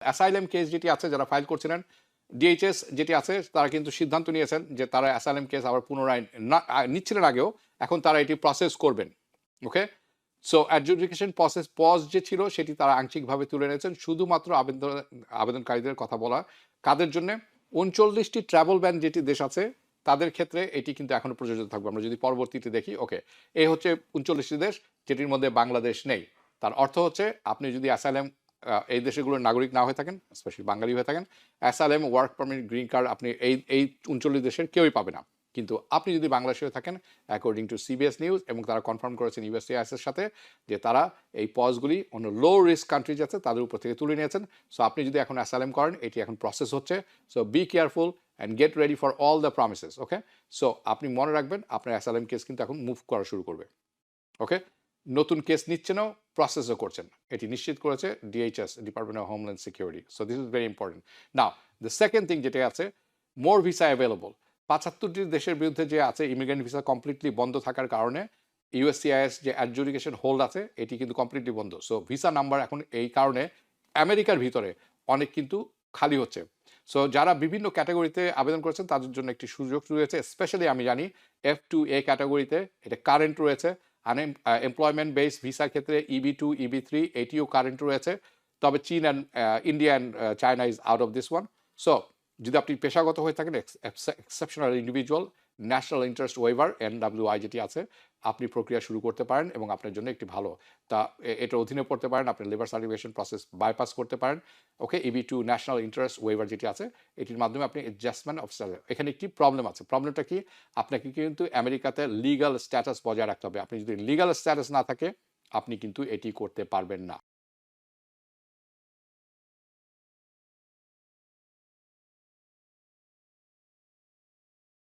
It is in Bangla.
অ্যাসাইলাম কেস যেটি আছে যারা ফাইল করছিলেন, ডিএইচএস যেটি আছে তারা কিন্তু সিদ্ধান্ত নিয়েছেন যে তারা অ্যাসাইলাম কেস আবার পুনরায় নিচ্ছিলেন আগেও, এখন তারা এটি প্রসেস করবেন। ওকে, সো অ্যাডজুডিকেশন প্রসেস পজ যে ছিল সেটি তারা আংশিকভাবে তুলে নিয়েছেন, শুধুমাত্র আবেদনকারীদের কথা বলা কাদের জন্য 39টি ট্রাভেল ব্যান যেটি দেশ আছে তাদের ক্ষেত্রে এটি কিন্তু এখনো প্রযোজ্য থাকবে। আমরা যদি পরবর্তীতে দেখি, ওকে, এই হচ্ছে 39টি দেশ যেটির মধ্যে বাংলাদেশ নেই। তার অর্থ হচ্ছে আপনি যদি অ্যাসাইলাম এই দেশগুলোর নাগরিক না হয়ে থাকেন, স্পেশালি বাঙালি হয়ে থাকেন, asylum, work permit, green card আপনি এই 39 দেশের কেউই পাবে না। কিন্তু আপনি যদি বাংলাদেশে হয়ে থাকেন, অ্যাকর্ডিং টু সিবিএস নিউজ, এবং তারা কনফার্ম করেছেন ইউএসসিআইএস এর সাথে যে তারা এই পজগুলি অন্য লো রিস্ক কান্ট্রিজ আছে তাদের উপর থেকে তুলে নিয়েছেন। সো আপনি যদি এখন অ্যাসাইলাম করেন, এটি এখন প্রসেস হচ্ছে। So be careful and get ready for all the promises. Okay, so আপনি মনে রাখবেন আপনার অ্যাসাইলাম কেস কিন্তু এখন মুভ করা শুরু করবে। ওকে, নতুন কেস নিচ্ছেনও, প্রসেসও করছেন, এটি নিশ্চিত করেছে DHS, department of homeland security. So this is very important. Now the second thing যেটা আছে, মোর ভিসা অ্যাভেলেবল। 75টি দেশের বিরুদ্ধে যে আছে ইমিগ্রেন্ট ভিসা কমপ্লিটলি বন্ধ থাকার কারণে ইউএসসিআইএস যে অ্যাডজুডিকেশন হোল্ড আছে এটি কিন্তু কমপ্লিটলি বন্ধ। সো ভিসা নাম্বার এখন এই কারণে আমেরিকার ভিতরে অনেক কিন্তু খালি হচ্ছে। সো যারা বিভিন্ন ক্যাটাগরিতে আবেদন করেছেন তাদের জন্য একটি সুযোগ রয়েছে। স্পেশালি আমি জানি F2A ক্যাটাগরিতে এটা কারেন্ট রয়েছে। এমপ্লয়মেন্ট বেস ভিসার ক্ষেত্রে EB2, EB3 এটিও কারেন্ট রয়েছে। তবে চীন and India and China is out of this one. So যদি আপনি পেশাগত হয়ে থাকেন, exceptional individual, national interest waiver NWI যেটি আছে, আপনি প্রক্রিয়া শুরু করতে পারেন এবং আপনার জন্য একটি ভালো তা এটার অধীনে পড়তে পারেন। আপনি লেবার সার্টিফিকেশন প্রসেস বাইপাস করতে পারেন। ওকে, EB2 ন্যাশনাল ইন্টারেস্ট ওয়েভার যেটি আছে এটির মাধ্যমে আপনি অ্যাডজাস্টমেন্ট অফ স্যালারি। এখানে একটি প্রবলেম আছে। প্রবলেমটা কি? আপনাকে কিন্তু আমেরিকাতে লিগাল স্ট্যাটাস বজায় রাখতে হবে। আপনি যদি লিগাল স্ট্যাটাস না থাকে আপনি কিন্তু এটি করতে পারবেন না।